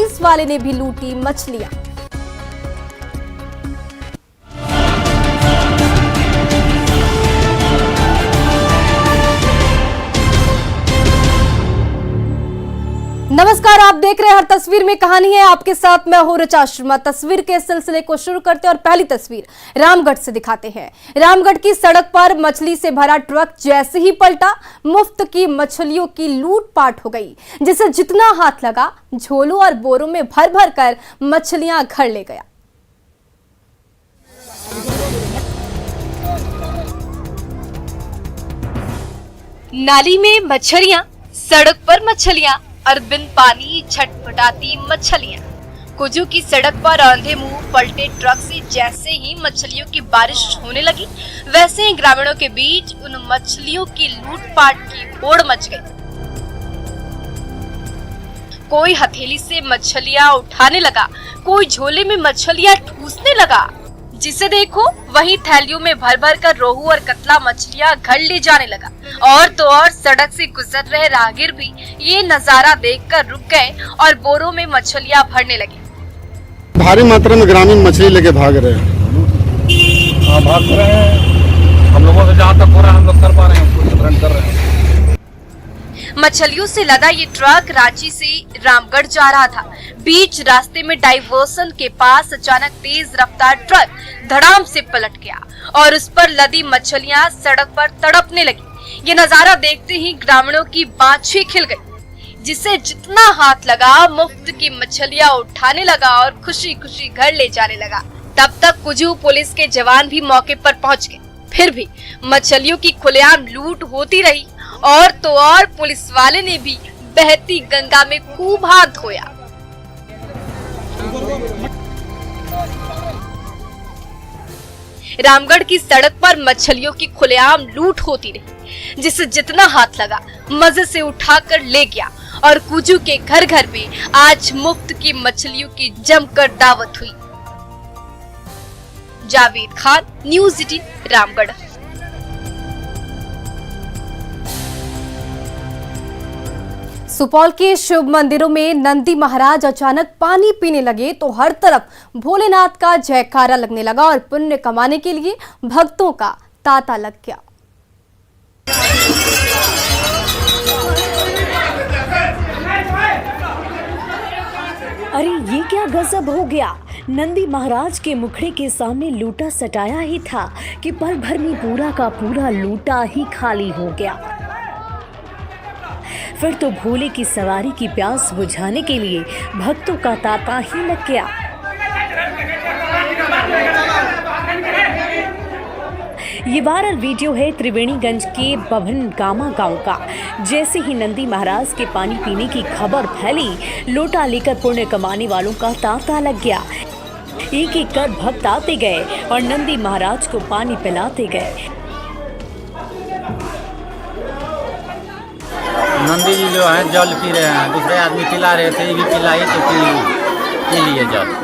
Police वाले ने भी लूटी मछलियां। नमस्कार, आप देख रहे हैं हर तस्वीर में कहानी है। आपके साथ मैं हूं ऋचा शर्मा। तस्वीर के सिलसिले को शुरू करते हैं और पहली तस्वीर रामगढ़ से दिखाते हैं। रामगढ़ की सड़क पर मछली से भरा ट्रक जैसे ही पलटा, मुफ्त की मछलियों की लूटपाट हो गई, जिसे जितना हाथ लगा झोलों और बोरों में भर भर कर मछलियां घर ले गया। नाली में मछलियां, सड़क पर मछलियां और बिन पानी छटपटाती मछलियां। कुजू की सड़क पर आंधे मुंह पलटे ट्रक से जैसे ही मछलियों की बारिश होने लगी, वैसे ही ग्रामीणों के बीच उन मछलियों की लूटपाट की होड़ मच गई। कोई हथेली से मछलियां उठाने लगा, कोई झोले में मछलियां ठूसने लगा। जिसे देखो वही थैलियों में भर भर कर रोहू और कतला मछलियां घर ले जाने लगा। और तो और सड़क से गुजर रहे राहगीर भी ये नजारा देखकर रुक गए और बोरों में मछलियां भरने लगे। भारी मात्रा में ग्रामीण मछली लेके भाग रहे हैं। भाग रहे हैं। हम लोगों से जहाँ तक हो रहा है हम लोग कर पा रहे हैं, पूरी कर रहे हैं। मछलियों से लदा ये ट्रक रांची से रामगढ़ जा रहा था। बीच रास्ते में डाइवर्सन के पास अचानक तेज रफ्तार ट्रक धड़ाम से पलट गया और उस पर लदी मछलियां सड़क पर तड़पने लगी। ये नजारा देखते ही ग्रामीणों की बाछी खिल गई, जिसे जितना हाथ लगा मुफ्त की मछलियां उठाने लगा और खुशी खुशी घर ले जाने लगा। तब तक कुजू पुलिस के जवान भी मौके पर पहुंच गए। फिर भी मछलियों की खुलेआम लूट होती रही और तो और पुलिस वाले ने भी बहती गंगा में खूब हाथ धोया। रामगढ़ की सड़क पर मछलियों की खुलेआम लूट होती रही, जिसे जितना हाथ लगा मजे से उठाकर ले गया और कुजू के घर घर में आज मुफ्त की मछलियों की जमकर दावत हुई। जावेद खान, न्यूज़ 18 रामगढ़। सुपौल के शिव मंदिरों में नंदी महाराज अचानक पानी पीने लगे तो हर तरफ भोलेनाथ का जयकारा लगने लगा और पुण्य कमाने के लिए भक्तों का तांता लग गया। अरे ये क्या गजब हो गया। नंदी महाराज के मुखड़े के सामने लूटा सटाया ही था कि पल भर में पूरा का पूरा लूटा ही खाली हो गया। फिर तो भोले की सवारी की प्यास बुझाने के लिए भक्तों का तांता ही लग गया। ये वायरल वीडियो है त्रिवेणीगंज के बभनगामा गांव का। जैसे ही नंदी महाराज के पानी पीने की खबर फैली, लोटा लेकर पुण्य कमाने वालों का तांता लग गया। एक एक कर भक्त आते गए और नंदी महाराज को पानी पिलाते गए। नंदी जी जो है जल पी रहे हैं, दूसरे आदमी पिला रहे थे, ये भी पिलाए तो पी लिए जल।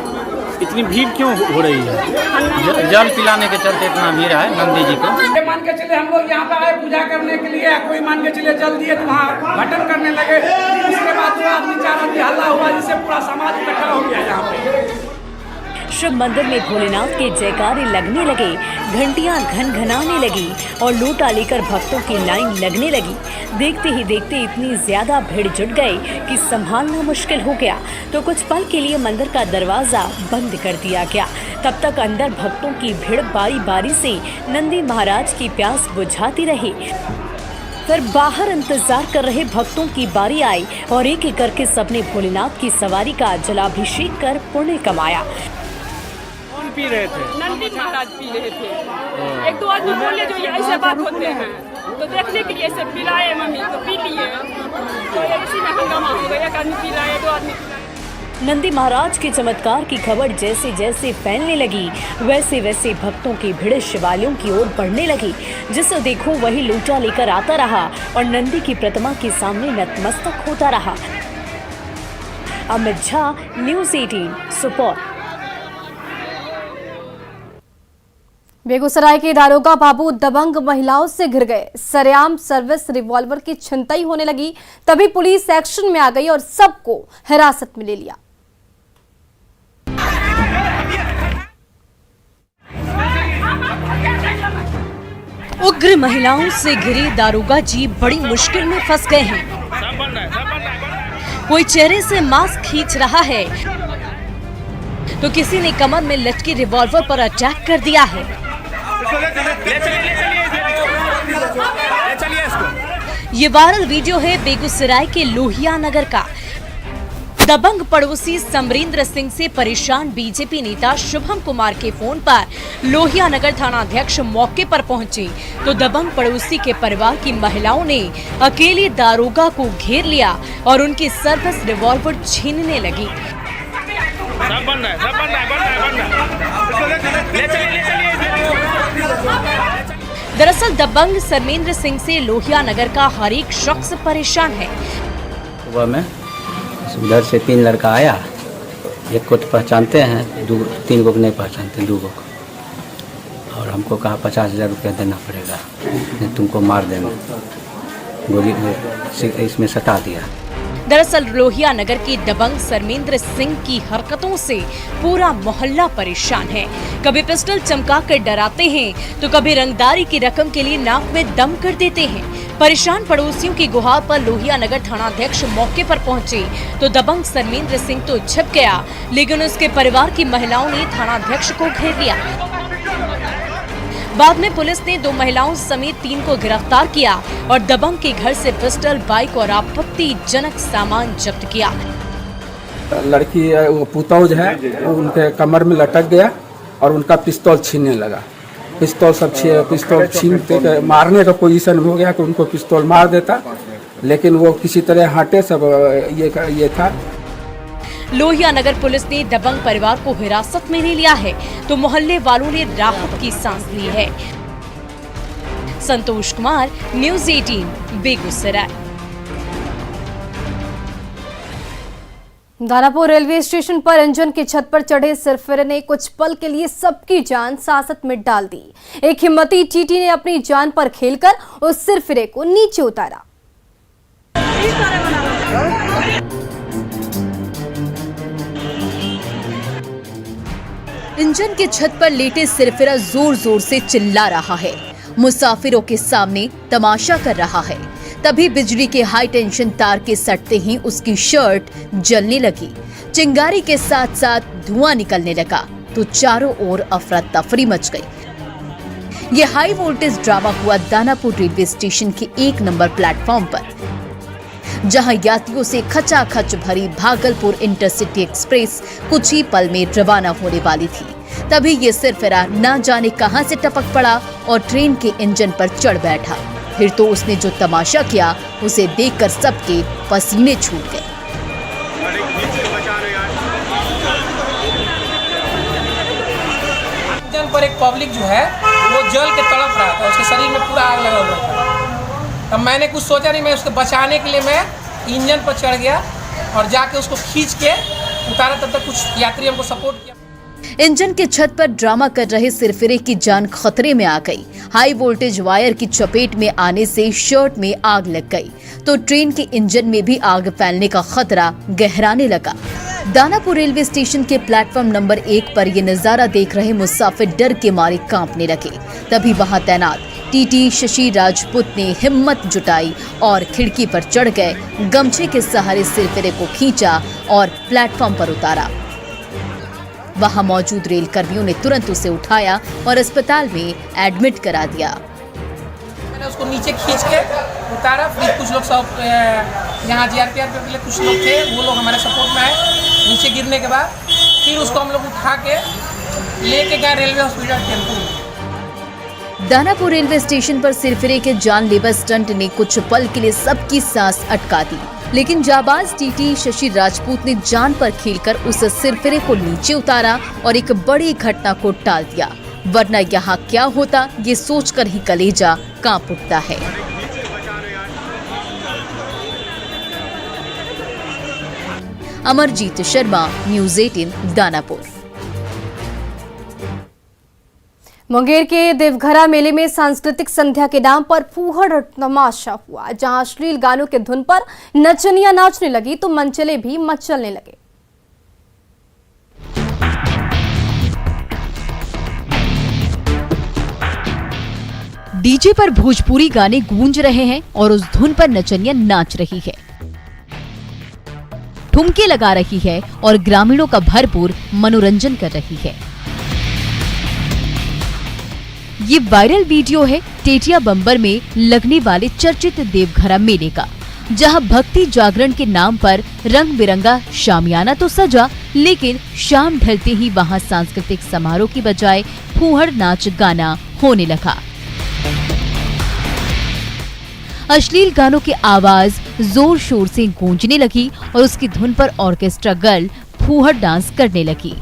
इतनी भीड़ क्यों हो रही है? जल पिलाने के चलते इतना भीड़ है नंदी जी को। मान के चले हम लोग यहाँ पे आए पूजा करने के लिए, कोई मान के चले जल दिए तो वहाँ घटन करने लगे। उसके बाद दो आदमी चार आदमी हल्ला हुआ, जिससे पूरा समाज इकट्ठा हो गया यहाँ पे। शिव मंदिर में भोलेनाथ के जयकारे लगने लगे, घंटियां घनघनाने लगी और लोटा लेकर भक्तों की लाइन लगने लगी। देखते ही देखते इतनी ज्यादा भीड़ जुट गई कि संभालना मुश्किल हो गया। तो कुछ पल के लिए मंदिर का दरवाजा बंद कर दिया गया। तब तक अंदर भक्तों की भीड़ बारी बारी से नंदी महाराज की प्यास बुझाती रही। फिर बाहर इंतजार कर रहे भक्तों की बारी आई और एक एक करके सबने भोलेनाथ की सवारी का जलाभिषेक कर पुण्य कमाया। पी रहे थे? नंदी महाराज पी रहे थे। एक दो आदमी बोले जो ये ऐसे बात होते हैं, तो देखने के लिए ऐसे पिलाए मम्मी, तो पी लिए, तो इसी में हंगामा हो गया। एक आदमी पिलाए, दो आदमी पिलाए। नंदी महाराज के चमत्कार की खबर जैसे जैसे फैलने लगी, वैसे वैसे भक्तों की भीड़ शिवालयों की ओर बढ़ने लगी। जिसे देखो वही लोटा लेकर आता रहा और नंदी की प्रतिमा के सामने नतमस्तक होता रहा। अमित झा, न्यूज़ 18 सुपौल। बेगूसराय के दारोगा बाबू दबंग महिलाओं से घिर गए। सरेआम सर्विस रिवॉल्वर की छिनतई होने लगी, तभी पुलिस एक्शन में आ गई और सबको हिरासत में ले लिया। उग्र महिलाओं से घिरे दारोगा जी बड़ी मुश्किल में फंस गए हैं। कोई चेहरे से मास्क खींच रहा है तो किसी ने कमर में लटके रिवॉल्वर पर अटैक कर दिया है। ये वायरल वीडियो है बेगूसराय के लोहिया नगर का। दबंग पड़ोसी समरेंद्र सिंह से परेशान बीजेपी नेता शुभम कुमार के फोन पर लोहिया नगर थानाध्यक्ष मौके पर पहुंचे तो दबंग पड़ोसी के परिवार की महिलाओं ने अकेले दारोगा को घेर लिया और उनकी सर्विस रिवॉल्वर छीनने लगी। दरअसल दबंग समरेंद्र सिंह से लोहिया नगर का हर एक शख्स परेशान है। सुबह में उधर से 3 लड़का आया, एक को तो पहचानते हैं, 3 को नहीं पहचानते, 2 को, और हमको कहा 50,000 रुपया देना पड़ेगा, नहीं तुमको मार देना, गोली इसमें सटा दिया। दरअसल लोहिया नगर के दबंग समरेंद्र सिंह की हरकतों से पूरा मोहल्ला परेशान है। कभी पिस्टल चमका कर डराते हैं तो कभी रंगदारी की रकम के लिए नाक में दम कर देते हैं। परेशान पड़ोसियों की गुहार पर लोहिया नगर थानाध्यक्ष मौके पर पहुंचे तो दबंग समरेंद्र सिंह तो छिप गया, लेकिन उसके परिवार की महिलाओं ने थानाध्यक्ष को घेर लिया। बाद में पुलिस ने 2 महिलाओं समेत 3 को गिरफ्तार किया और दबंग के घर से पिस्टल, बाइक और आपत्तिजनक सामान जब्त किया। लड़की पुतौज है, वो उनके कमर में लटक गया और उनका पिस्तौल छीनने लगा। पिस्तौल छीनते मारने का पोजीशन हो गया कि उनको पिस्तौल मार देता, लेकिन वो किसी तरह हटे, सब ये था। लोहिया नगर पुलिस ने दबंग परिवार को हिरासत में ले लिया है तो मोहल्ले वालों ने राहत की सांस ली है। Santosh Kumar, news 18, Begusarai. Danapur railway station पर इंजन की छत पर चढ़े सिरफिरे ने कुछ पल के लिए सबकी जान सासत में डाल दी। एक हिम्मती टीटी ने अपनी जान पर खेलकर उस सिरफिरे को नीचे उतारा। इंजन की छत पर लेटे सिरफिरा जोर जोर से चिल्ला रहा है, मुसाफिरों के सामने तमाशा कर रहा है। तभी बिजली के हाई टेंशन तार के सटते ही उसकी शर्ट जलने लगी। चिंगारी के साथ साथ धुआं निकलने लगा तो चारों ओर अफरा तफरी मच गई। ये हाई वोल्टेज ड्रामा हुआ दानापुर रेलवे स्टेशन के 1 नंबर प्लेटफॉर्म पर, जहां यात्रियों से खचाखच भरी भागलपुर इंटरसिटी एक्सप्रेस कुछ ही पल में रवाना होने वाली थी। तभी ये सिरफिरा न जाने कहां से टपक पड़ा और ट्रेन के इंजन पर चढ़ बैठा। फिर तो उसने जो तमाशा किया उसे देखकर सबके पसीने छूट गए। इंजन पर एक पब्लिक जो है वो जल के तड़प रहा था, उसके शरीर में पूरा आग लगा हुआ था। तब मैंने कुछ सोचा नहीं, मैं उसको बचाने के लिए मैं इंजन पर चढ़ गया और जाके उसको खींच के उतारा। तब तक कुछ यात्री हमको सपोर्ट किया। इंजन के छत पर ड्रामा कर रहे सिरफिरे की जान खतरे में आ गई। हाई वोल्टेज वायर की चपेट में आने से शर्ट में आग लग गई तो ट्रेन के इंजन में भी आग फैलने का खतरा गहराने लगा। दानापुर रेलवे स्टेशन के प्लेटफॉर्म नंबर 1 पर ये नजारा देख रहे मुसाफिर डर के मारे कांपने लगे। तभी वहां तैनात टीटी शशि राजपूत ने हिम्मत जुटाई और खिड़की पर चढ़ गए, गमछे के सहारे सिरफिरे को खींचा और प्लेटफॉर्म पर उतारा। वहां मौजूद रेल कर्मियों ने तुरंत उसे उठाया और अस्पताल में एडमिट करा दिया। मैंने उसको नीचे खींच के उतारा। फिर कुछ लोग सब यहाँ जीआरपीएफ के लिए कुछ लोग थे, वो लोग हमारे सपोर्ट में आए। नीचे गिरने के बाद फिर उसको हम लोग उठा के लेके गए railway hospital tempo. Danapur railway station पर सिरफिरे के जानलेवा स्टंट ने कुछ पल के लिए सबकी सांस अटका दी, लेकिन जाबाज टीटी शशि राजपूत ने जान पर खेलकर उस सिरफिरे को नीचे उतारा और एक बड़ी घटना को टाल दिया। वरना यहाँ क्या होता ये सोचकर ही कलेजा कांप उठता है। अमरजीत शर्मा, न्यूज़ 18, दानापुर। मुंगेर के देवघरा मेले में सांस्कृतिक संध्या के नाम पर फूहड़ तमाशा हुआ, जहां अश्लील गानों के धुन पर नचनियां नाचने लगी तो मंचले भी मचलने लगे। डीजे पर भोजपुरी गाने गूंज रहे हैं और उस धुन पर नचनिया नाच रही है, ठुमके लगा रही है और ग्रामीणों का भरपूर मनोरंजन कर रही है। ये वायरल वीडियो है टेटिया बम्बर में लगने वाले चर्चित देवघरा मेले का, जहां भक्ति जागरण के नाम पर रंग बिरंगा शामियाना तो सजा, लेकिन शाम ढलते ही वहां सांस्कृतिक समारोह की बजाय फूहड़ नाच गाना होने लगा। अश्लील गानों की आवाज जोर शोर से गूंजने लगी और उसकी धुन पर ऑर्केस्ट्रा गर्ल फूहड़ डांस करने लगी।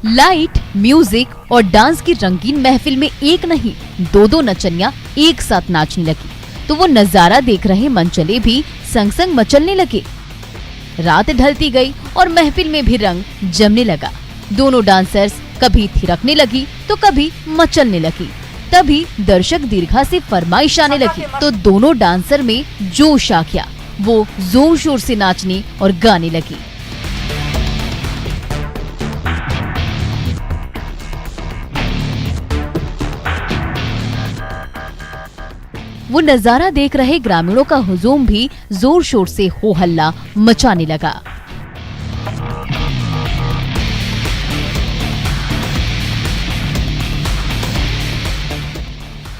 लाइट, म्यूजिक और डांस की रंगीन महफिल में एक नहीं दो नचनियां एक साथ नाचने लगी, तो वो नजारा देख रहे मनचले भी संग संग मचलने लगे। रात ढलती गई और महफिल में भी रंग जमने लगा। दोनों डांसर्स कभी थिरकने लगी तो कभी मचलने लगी। तभी दर्शक दीर्घा से फरमाइश आने लगी, तो दोनों डांसर में जोश आ गया। वो जोर शोर से नाचने और गाने लगी। वो नजारा देख रहे ग्रामीणों का हुजूम भी जोर शोर से हो हल्ला मचाने लगा।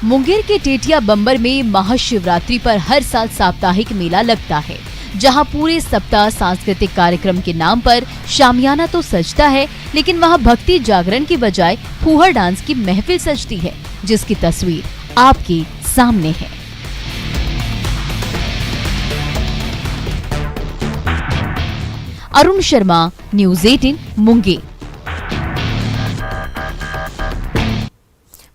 मुंगेर के टेटिया बम्बर में महाशिवरात्रि पर हर साल साप्ताहिक मेला लगता है, जहां पूरे सप्ताह सांस्कृतिक कार्यक्रम के नाम पर शामियाना तो सजता है, लेकिन वहां भक्ति जागरण की बजाय फूहड़ डांस की महफिल सजती है, जिसकी तस्वीर आपके सामने है। अरुण शर्मा, न्यूज़ 18 मुंगेर।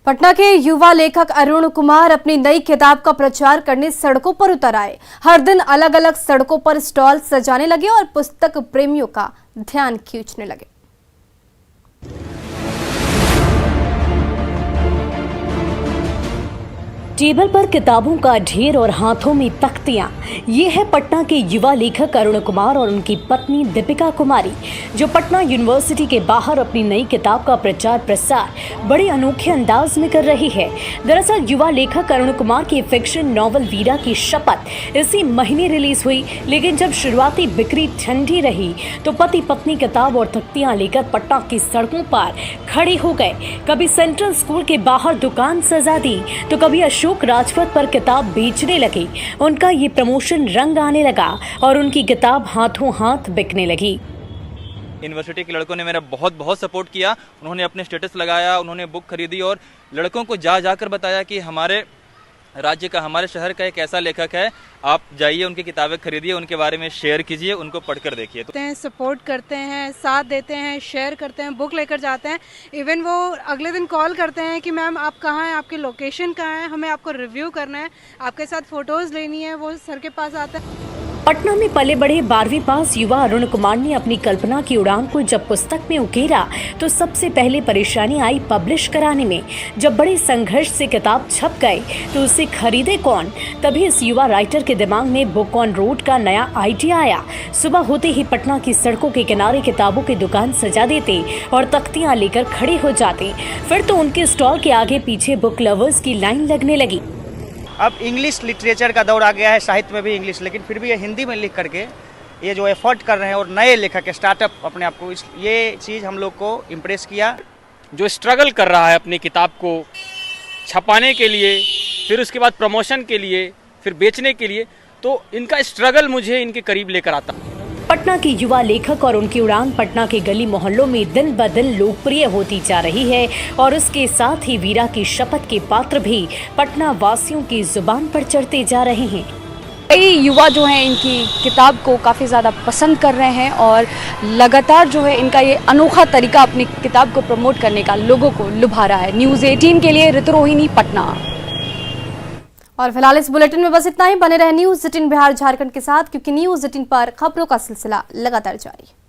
पटना के युवा लेखक अरुण कुमार अपनी नई किताब का प्रचार करने सड़कों पर उतर आए। हर दिन अलग अलग सड़कों पर स्टॉल सजाने लगे और पुस्तक प्रेमियों का ध्यान खींचने लगे। टेबल पर किताबों का ढेर और हाथों में तख्तियां। ये है पटना के युवा लेखक अरुण कुमार और उनकी पत्नी दीपिका कुमारी, जो पटना यूनिवर्सिटी के बाहर अपनी नई किताब का प्रचार प्रसार बड़े अनोखे अंदाज में कर रही है। दरअसल युवा लेखक अरुण कुमार की फिक्शन नॉवल वीरा की शपथ इसी महीने रिलीज हुई, लेकिन जब शुरुआती बिक्री ठंडी रही तो पति पत्नी किताब और तख्तियां लेकर पटना की सड़कों पर खड़े हो गए। कभी सेंट्रल स्कूल के बाहर दुकान सजा दी तो कभी अशोक राजपथ पर किताब बेचने लगे। उनका ये प्रमोशन रंग आने लगा और उनकी किताब हाथों हाथ बिकने लगी। यूनिवर्सिटी के लड़कों ने मेरा बहुत बहुत सपोर्ट किया। उन्होंने अपने स्टेटस लगाया, उन्होंने बुक खरीदी और लड़कों को जाकर बताया कि हमारे राज्य का, हमारे शहर का एक ऐसा लेखक है, आप जाइए उनकी किताबें खरीदिए, उनके बारे में शेयर कीजिए, उनको पढ़कर देखिए। तो सपोर्ट करते हैं, साथ देते हैं, शेयर करते हैं, बुक लेकर जाते हैं। इवन वो अगले दिन कॉल करते हैं कि मैम आप कहाँ हैं, आपकी लोकेशन कहाँ है, हमें आपको रिव्यू करना है, आपके साथ फोटोज लेनी है। वो सर के पास आते हैं। पटना में पले बड़े 12वीं पास युवा अरुण कुमार ने अपनी कल्पना की उड़ान को जब पुस्तक में उकेरा तो सबसे पहले परेशानी आई पब्लिश कराने में। जब बड़े संघर्ष से किताब छप गई तो उसे खरीदे कौन? तभी इस युवा राइटर के दिमाग में बुक ऑन रोड का नया आइडिया आया। सुबह होते ही पटना की सड़कों के किनारे किताबों की दुकान सजा देते और तख्तियां लेकर खड़े हो जाते। फिर तो उनके स्टॉल के आगे पीछे बुक लवर्स की लाइन लगने लगी। अब इंग्लिश लिटरेचर का दौर आ गया है, साहित्य में भी इंग्लिश, लेकिन फिर भी ये हिंदी में लिख करके ये जो एफर्ट कर रहे हैं और नए लेखक स्टार्टअप अपने आप को, ये चीज़ हम लोग को इम्प्रेस किया। जो स्ट्रगल कर रहा है अपनी किताब को छपाने के लिए, फिर उसके बाद प्रमोशन के लिए, फिर बेचने के लिए, तो इनका स्ट्रगल मुझे इनके करीब लेकर आता। पटना के युवा लेखक और उनकी उड़ान पटना के गली मोहल्लों में दिन ब दिन लोकप्रिय होती जा रही है और उसके साथ ही वीरा की शपथ के पात्र भी पटना वासियों की जुबान पर चढ़ते जा रहे हैं। कई युवा जो हैं इनकी किताब को काफ़ी ज़्यादा पसंद कर रहे हैं और लगातार जो है इनका ये अनोखा तरीका अपनी किताब को प्रमोट करने का लोगों को लुभा रहा है। न्यूज़ 18 के लिए ऋतु रोहिणी, पटना। और फिलहाल इस बुलेटिन में बस इतना ही। बने रहे न्यूज़ 18 बिहार झारखंड के साथ, क्योंकि न्यूज़ 18 पर खबरों का सिलसिला लगातार जारी है।